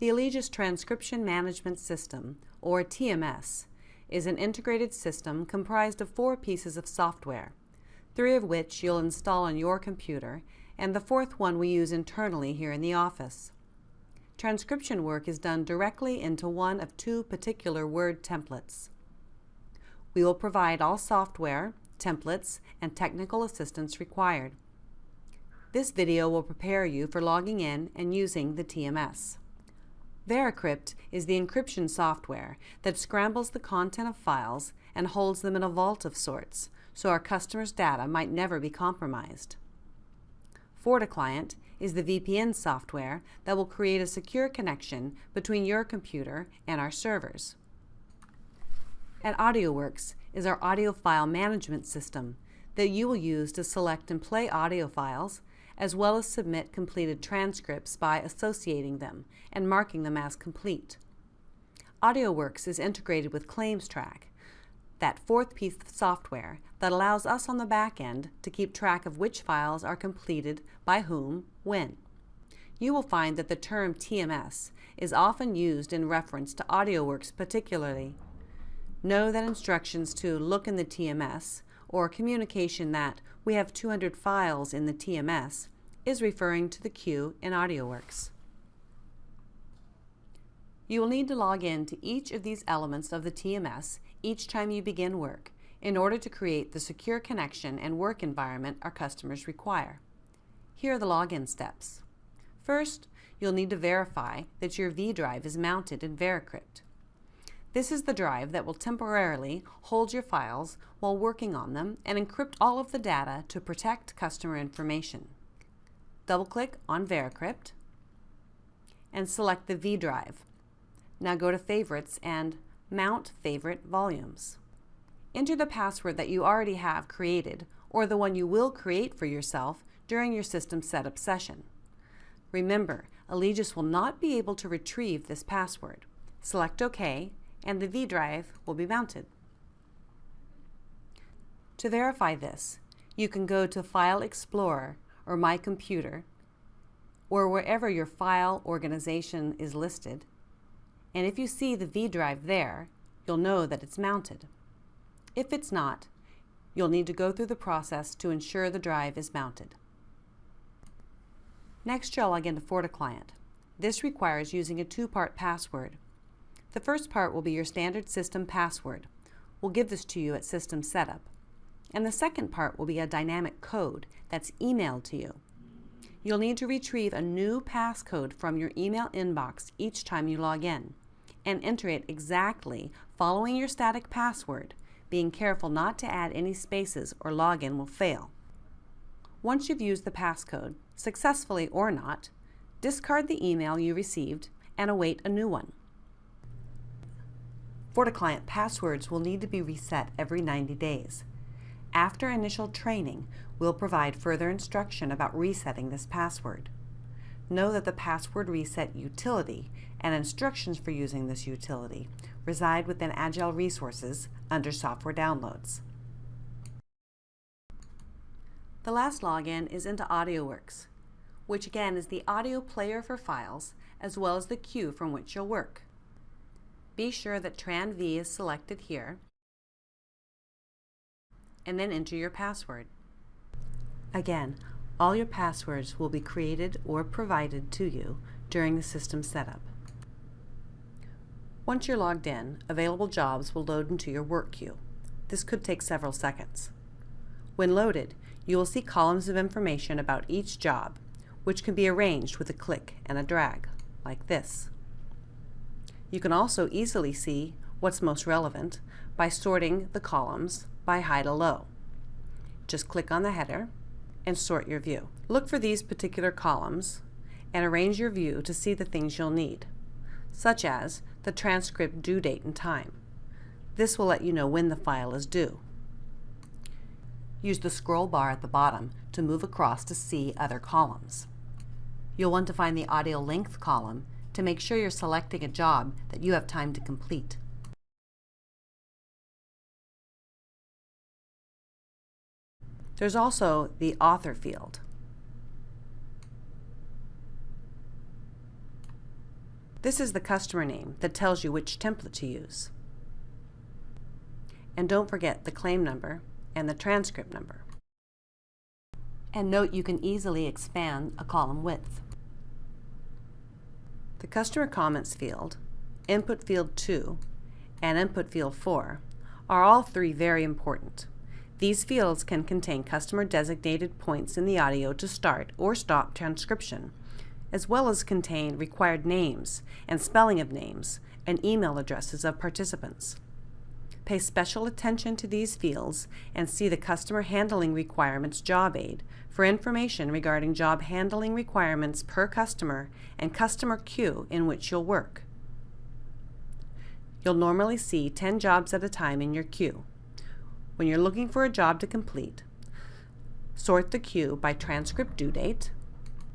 The Allegis Transcription Management System, or TMS, is an integrated system comprised of 4 pieces of software, 3 of which you'll install on your computer, and the 4th one we use internally here in the office. Transcription work is done directly into one of 2 particular Word templates. We will provide all software, templates, and technical assistance required. This video will prepare you for logging in and using the TMS. VeriCrypt is the encryption software that scrambles the content of files and holds them in a vault of sorts, so our customers' data might never be compromised. FortiClient is the VPN software that will create a secure connection between your computer and our servers. And AudioWorks is our audio file management system that you will use to select and play audio files, as well as submit completed transcripts by associating them and marking them as complete. AudioWorks is integrated with ClaimsTrack, that 4th piece of software that allows us on the back end to keep track of which files are completed by whom, when. You will find that the term TMS is often used in reference to AudioWorks particularly. Know that instructions to look in the TMS or communication that we have 200 files in the TMS is referring to the queue in AudioWorks. You will need to log in to each of these elements of the TMS each time you begin work in order to create the secure connection and work environment our customers require. Here are the login steps. First, you'll need to verify that your V drive is mounted in VeriCrypt. This is the drive that will temporarily hold your files while working on them and encrypt all of the data to protect customer information. Double-click on VeriCrypt and select the V drive. Now go to Favorites and Mount Favorite Volumes. Enter the password that you already have created or the one you will create for yourself during your system setup session. Remember, Allegis will not be able to retrieve this password. Select OK and the V drive will be mounted. To verify this, you can go to File Explorer or My Computer or wherever your file organization is listed, and if you see the V drive there, you'll know that it's mounted. If it's not, you'll need to go through the process to ensure the drive is mounted. Next, you'll log into FortiClient. This requires using a 2-part password. The first part will be your standard system password. We'll give this to you at system setup. And the second part will be a dynamic code that's emailed to you. You'll need to retrieve a new passcode from your email inbox each time you log in and enter it exactly following your static password, being careful not to add any spaces or login will fail. Once you've used the passcode, successfully or not, discard the email you received and await a new one. FortiClient passwords will need to be reset every 90 days. After initial training, we'll provide further instruction about resetting this password. Know that the password reset utility and instructions for using this utility reside within Agile Resources under Software Downloads. The last login is into AudioWorks, which again is the audio player for files as well as the queue from which you'll work. Be sure that TranV is selected here and then enter your password. Again, all your passwords will be created or provided to you during the system setup. Once you're logged in, available jobs will load into your work queue. This could take several seconds. When loaded, you will see columns of information about each job, which can be arranged with a click and a drag, like this. You can also easily see what's most relevant by sorting the columns by high to low. Just click on the header and sort your view. Look for these particular columns and arrange your view to see the things you'll need, such as the transcript due date and time. This will let you know when the file is due. Use the scroll bar at the bottom to move across to see other columns. You'll want to find the audio length column to make sure you're selecting a job that you have time to complete. There's also the author field. This is the customer name that tells you which template to use. And don't forget the claim number and the transcript number. And note you can easily expand a column width. The Customer Comments field, Input Field 2, and Input Field 4 are all three very important. These fields can contain customer-designated points in the audio to start or stop transcription, as well as contain required names and spelling of names and email addresses of participants. Pay special attention to these fields and see the Customer Handling Requirements job aid for information regarding job handling requirements per customer and customer queue in which you'll work. You'll normally see 10 jobs at a time in your queue. When you're looking for a job to complete, sort the queue by transcript due date.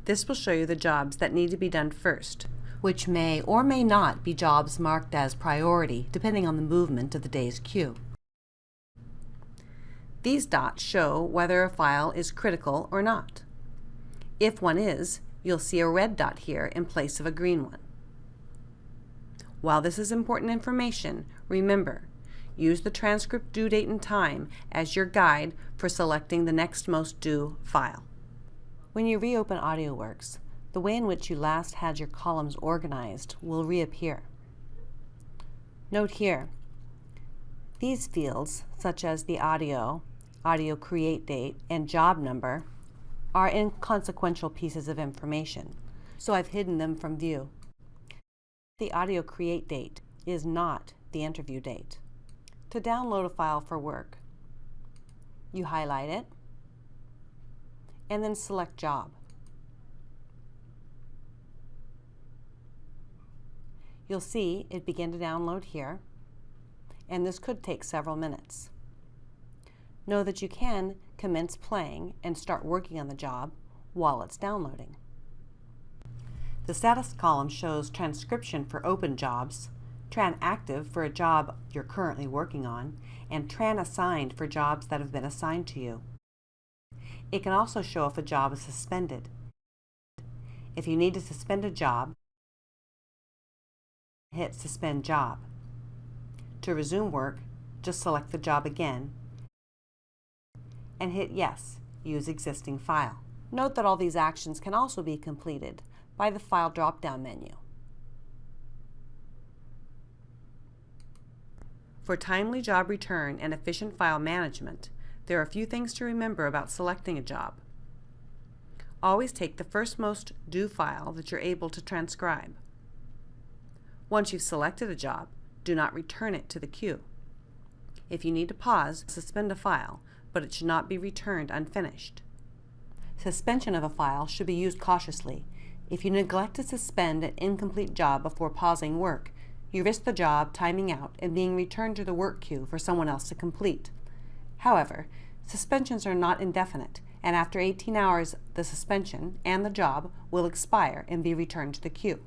This will show you the jobs that need to be done first, which may or may not be jobs marked as priority depending on the movement of the day's queue. These dots show whether a file is critical or not. If one is, you'll see a red dot here in place of a green one. While this is important information, remember, use the transcript due date and time as your guide for selecting the next most due file. When you reopen AudioWorks, the way in which you last had your columns organized will reappear. Note here, these fields, such as the audio create date, and job number, are inconsequential pieces of information, so I've hidden them from view. The audio create date is not the interview date. To download a file for work, you highlight it and then select Job. You'll see it begin to download here, and this could take several minutes. Know that you can commence playing and start working on the job while it's downloading. The status column shows transcription for open jobs, tran active for a job you're currently working on, and tran assigned for jobs that have been assigned to you. It can also show if a job is suspended. If you need to suspend a job, hit Suspend Job. To resume work, just select the job again and hit Yes, Use Existing File. Note that all these actions can also be completed by the File drop-down menu. For timely job return and efficient file management, there are a few things to remember about selecting a job. Always take the first most due file that you're able to transcribe. Once you've selected a job, do not return it to the queue. If you need to pause, suspend a file, but it should not be returned unfinished. Suspension of a file should be used cautiously. If you neglect to suspend an incomplete job before pausing work, you risk the job timing out and being returned to the work queue for someone else to complete. However, suspensions are not indefinite, and after 18 hours, the suspension and the job will expire and be returned to the queue.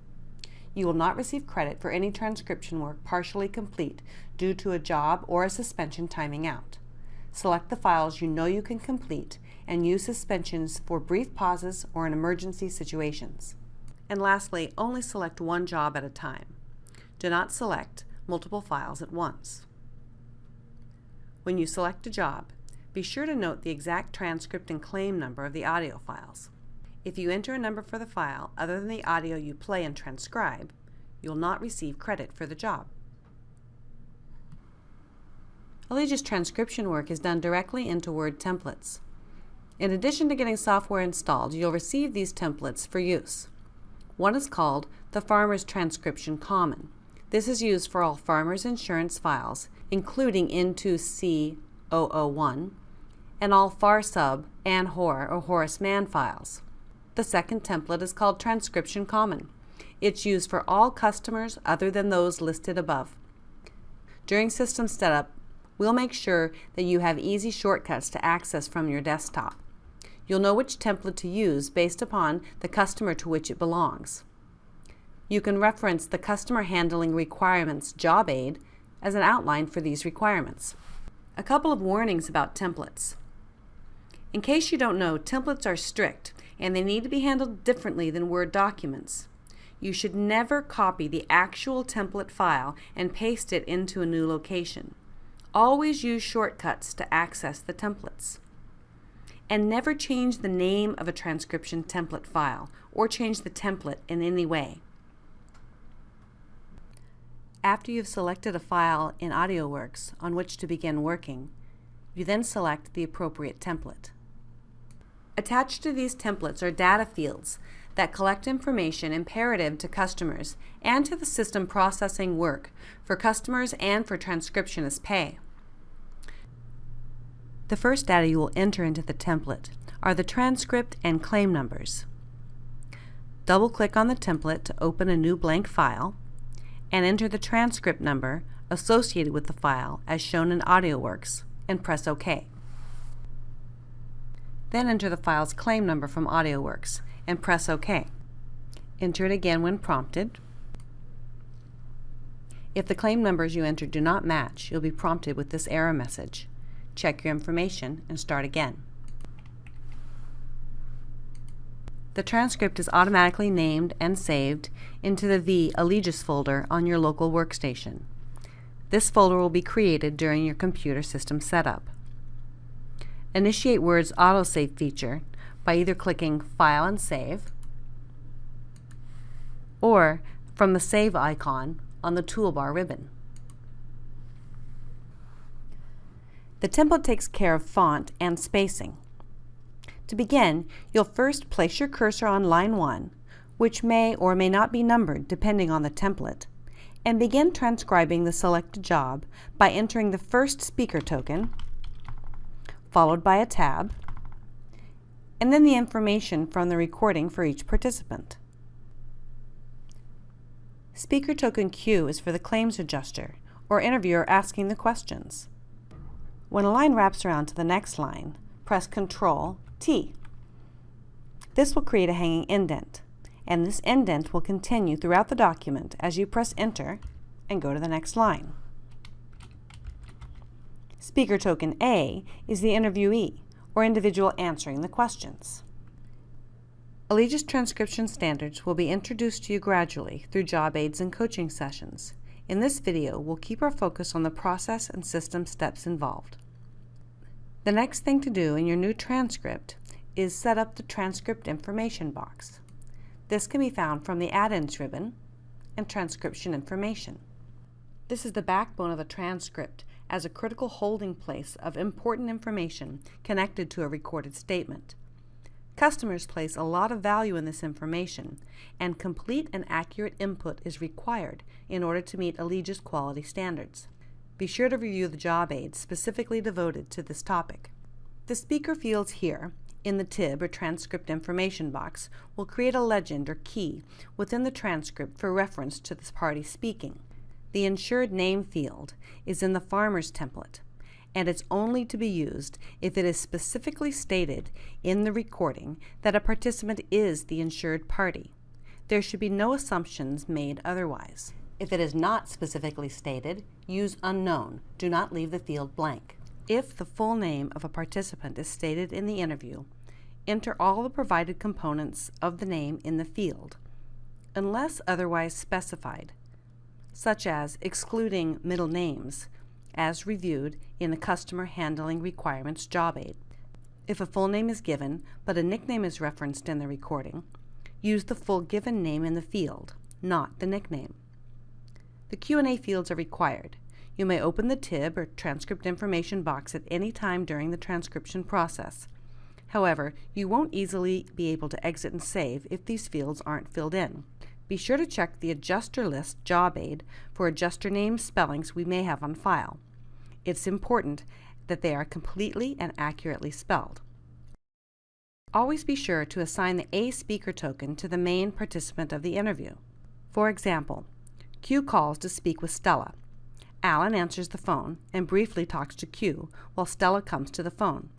You will not receive credit for any transcription work partially complete due to a job or a suspension timing out. Select the files you know you can complete and use suspensions for brief pauses or in emergency situations. And lastly, only select one job at a time. Do not select multiple files at once. When you select a job, be sure to note the exact transcript and claim number of the audio files. If you enter a number for the file other than the audio you play and transcribe, you will not receive credit for the job. Allegis transcription work is done directly into Word templates. In addition to getting software installed, you'll receive these templates for use. One is called the Farmers Transcription Common. This is used for all farmers insurance files, including Into C001, and all FARSUB and HOR or Horace Mann files. The second template is called Transcription Common. It's used for all customers other than those listed above. During system setup, we'll make sure that you have easy shortcuts to access from your desktop. You'll know which template to use based upon the customer to which it belongs. You can reference the Customer Handling Requirements job aid as an outline for these requirements. A couple of warnings about templates. In case you don't know, templates are strict and they need to be handled differently than Word documents. You should never copy the actual template file and paste it into a new location. Always use shortcuts to access the templates. And never change the name of a transcription template file or change the template in any way. After you've selected a file in AudioWorks on which to begin working, you then select the appropriate template. Attached to these templates are data fields that collect information imperative to customers and to the system processing work for customers and for transcriptionist pay. The first data you will enter into the template are the transcript and claim numbers. Double-click on the template to open a new blank file and enter the transcript number associated with the file as shown in AudioWorks and press OK. Then enter the file's claim number from AudioWorks and press OK. Enter it again when prompted. If the claim numbers you entered do not match, you'll be prompted with this error message. Check your information and start again. The transcript is automatically named and saved into the V Allegis folder on your local workstation. This folder will be created during your computer system setup. Initiate Word's autosave feature by either clicking File and Save or from the Save icon on the toolbar ribbon. The template takes care of font and spacing. To begin, you'll first place your cursor on line 1, which may or may not be numbered depending on the template, and begin transcribing the selected job by entering the first speaker token, followed by a tab, and then the information from the recording for each participant. Speaker token Q is for the claims adjuster or interviewer asking the questions. When a line wraps around to the next line, press Ctrl-T. This will create a hanging indent, and this indent will continue throughout the document as you press Enter and go to the next line. Speaker token A is the interviewee, or individual answering the questions. Allegis transcription standards will be introduced to you gradually through job aids and coaching sessions. In this video, we'll keep our focus on the process and system steps involved. The next thing to do in your new transcript is set up the transcript information box. This can be found from the Add-ins ribbon and Transcription Information. This is the backbone of a transcript as a critical holding place of important information connected to a recorded statement. Customers place a lot of value in this information, and complete and accurate input is required in order to meet Allegis quality standards. Be sure to review the job aids specifically devoted to this topic. The speaker fields here in the TIB or transcript information box will create a legend or key within the transcript for reference to the party speaking. The insured name field is in the farmer's template, and it's only to be used if it is specifically stated in the recording that a participant is the insured party. There should be no assumptions made otherwise. If it is not specifically stated, use unknown. Do not leave the field blank. If the full name of a participant is stated in the interview, enter all the provided components of the name in the field, unless otherwise specified, such as excluding middle names, as reviewed in the Customer Handling Requirements job aid. If a full name is given, but a nickname is referenced in the recording, use the full given name in the field, not the nickname. The Q&A fields are required. You may open the TIB or transcript information box at any time during the transcription process. However, you won't easily be able to exit and save if these fields aren't filled in. Be sure to check the Adjuster List job aid for adjuster name spellings we may have on file. It's important that they are completely and accurately spelled. Always be sure to assign the A speaker token to the main participant of the interview. For example, Q calls to speak with Stella. Alan answers the phone and briefly talks to Q while Stella comes to the phone.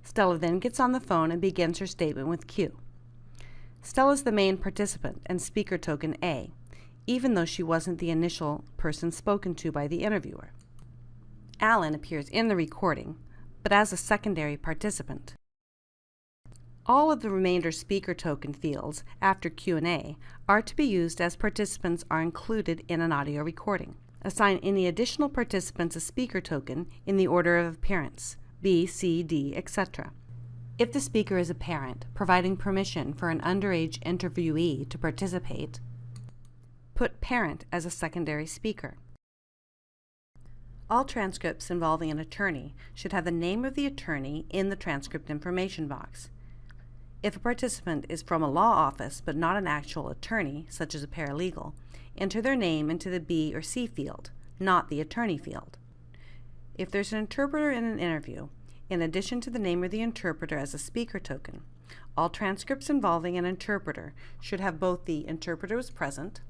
Stella then gets on the phone and begins her statement with Q. Stella is the main participant and speaker token A, even though she wasn't the initial person spoken to by the interviewer. Alan appears in the recording, but as a secondary participant. All of the remainder speaker token fields after Q&A are to be used as participants are included in an audio recording. Assign any additional participants a speaker token in the order of appearance, B, C, D, etc. If the speaker is a parent providing permission for an underage interviewee to participate, put parent as a secondary speaker. All transcripts involving an attorney should have the name of the attorney in the transcript information box. If a participant is from a law office but not an actual attorney, such as a paralegal, enter their name into the B or C field, not the attorney field. If there's an interpreter in an interview, in addition to the name of the interpreter as a speaker token, all transcripts involving an interpreter should have both the interpreter was present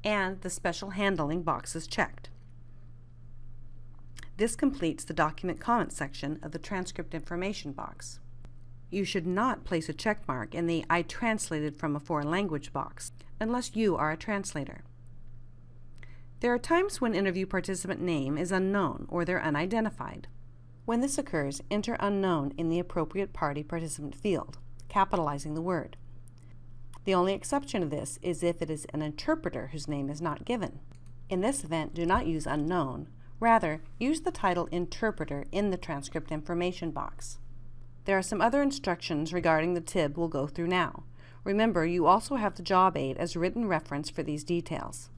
and the special handling boxes checked. This completes the document comment section of the transcript information box. You should not place a check mark in the I translated from a foreign language box unless you are a translator. There are times when interview participant name is unknown or they're unidentified. When this occurs, enter unknown in the appropriate party participant field, capitalizing the word. The only exception to this is if it is an interpreter whose name is not given. In this event, do not use unknown. Rather, use the title interpreter in the transcript information box. There are some other instructions regarding the TIB we'll go through now. Remember, you also have the job aid as written reference for these details.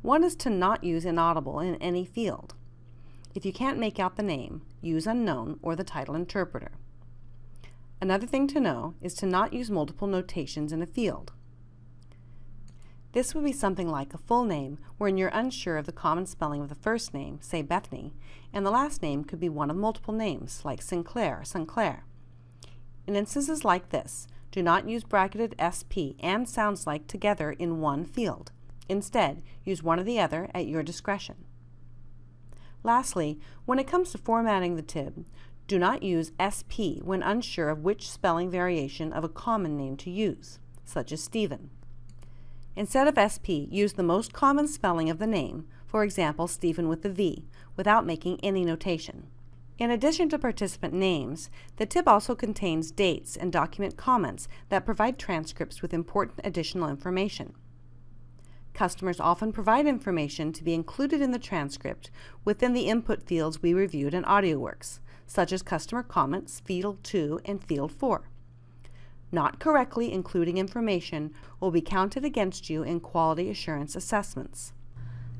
One is to not use inaudible in any field. If you can't make out the name, use unknown or the title interpreter. Another thing to know is to not use multiple notations in a field. This would be something like a full name wherein you're unsure of the common spelling of the first name, say Bethany, and the last name could be one of multiple names, like Sinclair or Sinclair. In instances like this, do not use bracketed SP and sounds like together in one field. Instead, use one or the other at your discretion. Lastly, when it comes to formatting the TIB, do not use SP when unsure of which spelling variation of a common name to use, such as Stephen. Instead of SP, use the most common spelling of the name, for example, Stephen with the V, without making any notation. In addition to participant names, the TIB also contains dates and document comments that provide transcripts with important additional information. Customers often provide information to be included in the transcript within the input fields we reviewed in AudioWorks, such as customer comments, Field 2 and Field 4. Not correctly including information will be counted against you in quality assurance assessments.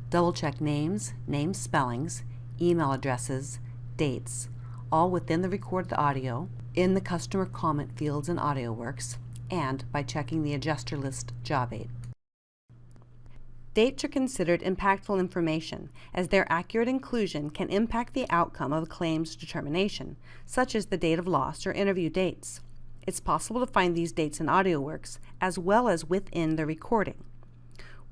Double-check names, name spellings, email addresses, dates, all within the recorded audio, in the customer comment fields in AudioWorks, and by checking the adjuster list job aid. Dates are considered impactful information, as their accurate inclusion can impact the outcome of a claims determination, such as the date of loss or interview dates. It's possible to find these dates in AudioWorks as well as within the recording.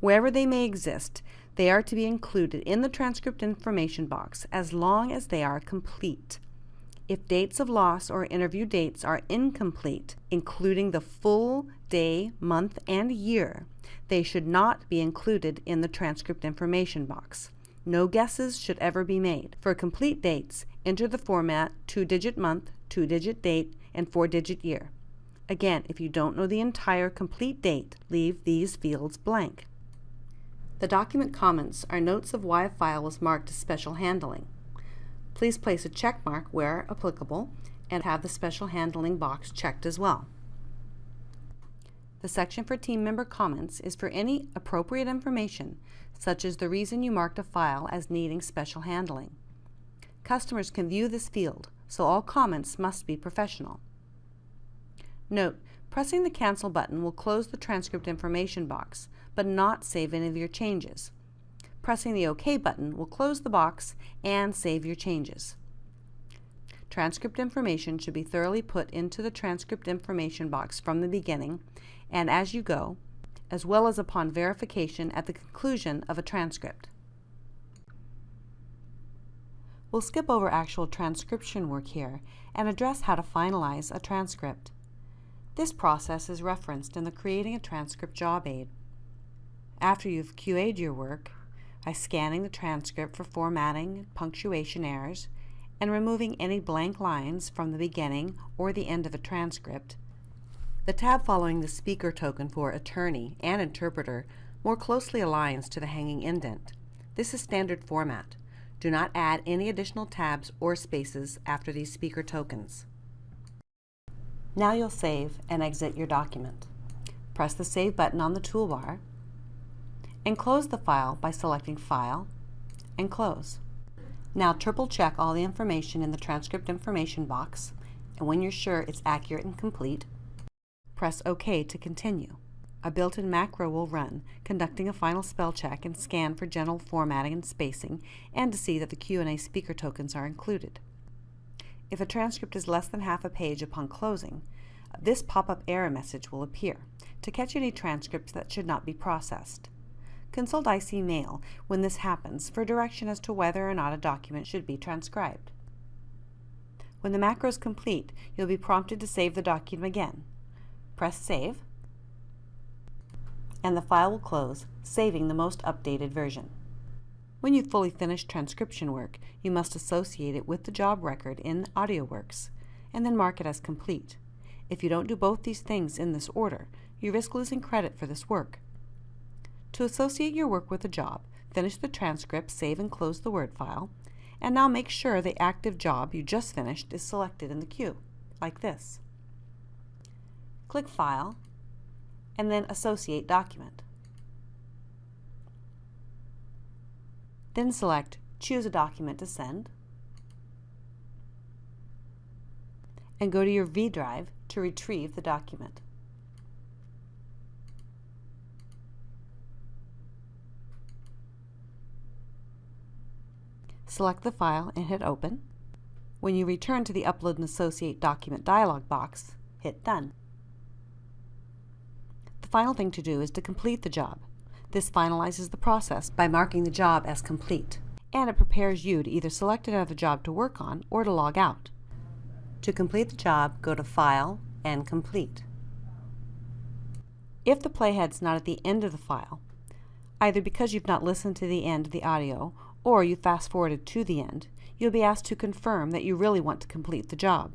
Wherever they may exist, they are to be included in the transcript information box as long as they are complete. If dates of loss or interview dates are incomplete, including the full day, month, and year, they should not be included in the transcript information box. No guesses should ever be made. For complete dates, enter the format 2-digit month, 2-digit date, and 4-digit year. Again, if you don't know the entire complete date, leave these fields blank. The document comments are notes of why a file was marked as special handling. Please place a check mark where applicable and have the special handling box checked as well. The section for team member comments is for any appropriate information, such as the reason you marked a file as needing special handling. Customers can view this field, so all comments must be professional. Note, pressing the Cancel button will close the transcript information box, but not save any of your changes. Pressing the OK button will close the box and save your changes. Transcript information should be thoroughly put into the transcript information box from the beginning and as you go, as well as upon verification at the conclusion of a transcript. We'll skip over actual transcription work here and address how to finalize a transcript. This process is referenced in the Creating a Transcript job aid. After you've QA'd your work by scanning the transcript for formatting, punctuation errors, and removing any blank lines from the beginning or the end of a transcript, the tab following the speaker token for attorney and interpreter more closely aligns to the hanging indent. This is standard format. Do not add any additional tabs or spaces after these speaker tokens. Now you'll save and exit your document. Press the Save button on the toolbar and close the file by selecting File and Close. Now triple check all the information in the transcript information box, and when you're sure it's accurate and complete, press OK to continue. A built-in macro will run, conducting a final spell check and scan for general formatting and spacing, and to see that the Q&A speaker tokens are included. If a transcript is less than half a page upon closing, this pop-up error message will appear to catch any transcripts that should not be processed. Consult IC Mail when this happens for direction as to whether or not a document should be transcribed. When the macro is complete, you'll be prompted to save the document again. Press Save, and the file will close, saving the most updated version. When you've fully finished transcription work, you must associate it with the job record in AudioWorks, and then mark it as complete. If you don't do both these things in this order, you risk losing credit for this work. To associate your work with the job, finish the transcript, save and close the Word file, and now make sure the active job you just finished is selected in the queue, like this. Click File, and then Associate Document. Then select Choose a Document to Send, and go to your V drive to retrieve the document. Select the file and hit Open. When you return to the Upload and Associate Document dialog box, hit Done. The final thing to do is to complete the job. This finalizes the process by marking the job as complete, and it prepares you to either select another job to work on or to log out. To complete the job, go to File and Complete. If the playhead's not at the end of the file, either because you've not listened to the end of the audio or you fast-forwarded to the end, you'll be asked to confirm that you really want to complete the job.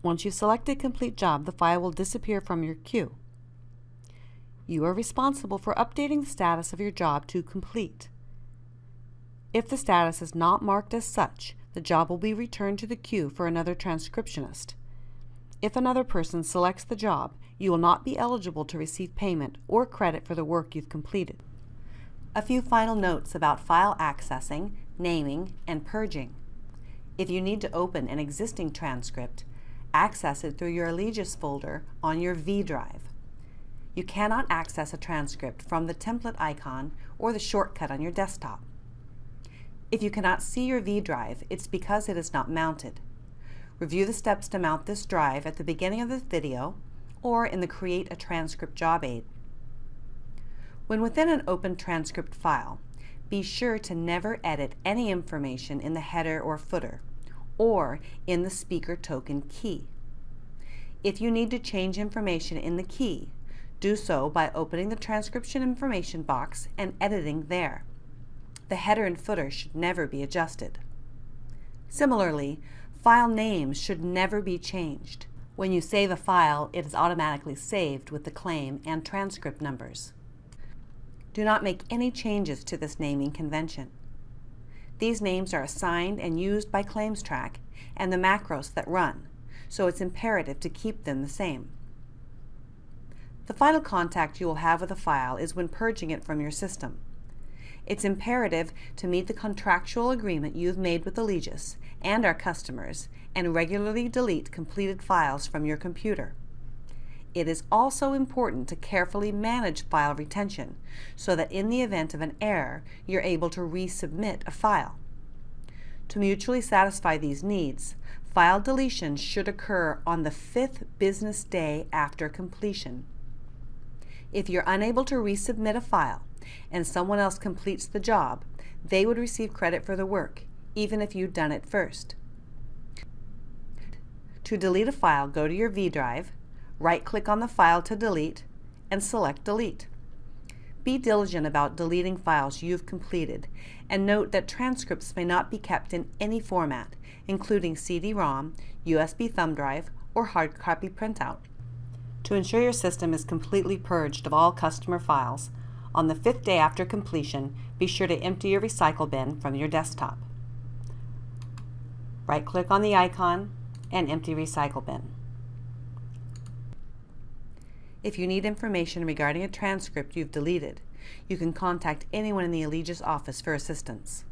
Once you've selected Complete Job, the file will disappear from your queue. You are responsible for updating the status of your job to complete. If the status is not marked as such, the job will be returned to the queue for another transcriptionist. If another person selects the job, you will not be eligible to receive payment or credit for the work you've completed. A few final notes about file accessing, naming, and purging. If you need to open an existing transcript, access it through your Allegius folder on your V drive. You cannot access a transcript from the template icon or the shortcut on your desktop. If you cannot see your V drive, it's because it is not mounted. Review the steps to mount this drive at the beginning of this video or in the Create a Transcript job aid. When within an open transcript file, be sure to never edit any information in the header or footer or in the speaker token key. If you need to change information in the key, do so by opening the transcription information box and editing there. The header and footer should never be adjusted. Similarly, file names should never be changed. When you save a file, it is automatically saved with the claim and transcript numbers. Do not make any changes to this naming convention. These names are assigned and used by ClaimsTrack and the macros that run, so it's imperative to keep them the same. The final contact you will have with a file is when purging it from your system. It's imperative to meet the contractual agreement you've made with Allegius and our customers and regularly delete completed files from your computer. It is also important to carefully manage file retention so that in the event of an error, you're able to resubmit a file. To mutually satisfy these needs, file deletion should occur on the 5th business day after completion. If you're unable to resubmit a file and someone else completes the job, they would receive credit for the work, even if you'd done it first. To delete a file, go to your V drive, right-click on the file to delete, and select Delete. Be diligent about deleting files you've completed, and note that transcripts may not be kept in any format, including CD-ROM, USB thumb drive, or hard copy printout. To ensure your system is completely purged of all customer files, on the 5th day after completion, be sure to empty your recycle bin from your desktop. Right-click on the icon and empty recycle bin. If you need information regarding a transcript you've deleted, you can contact anyone in the Allegis office for assistance.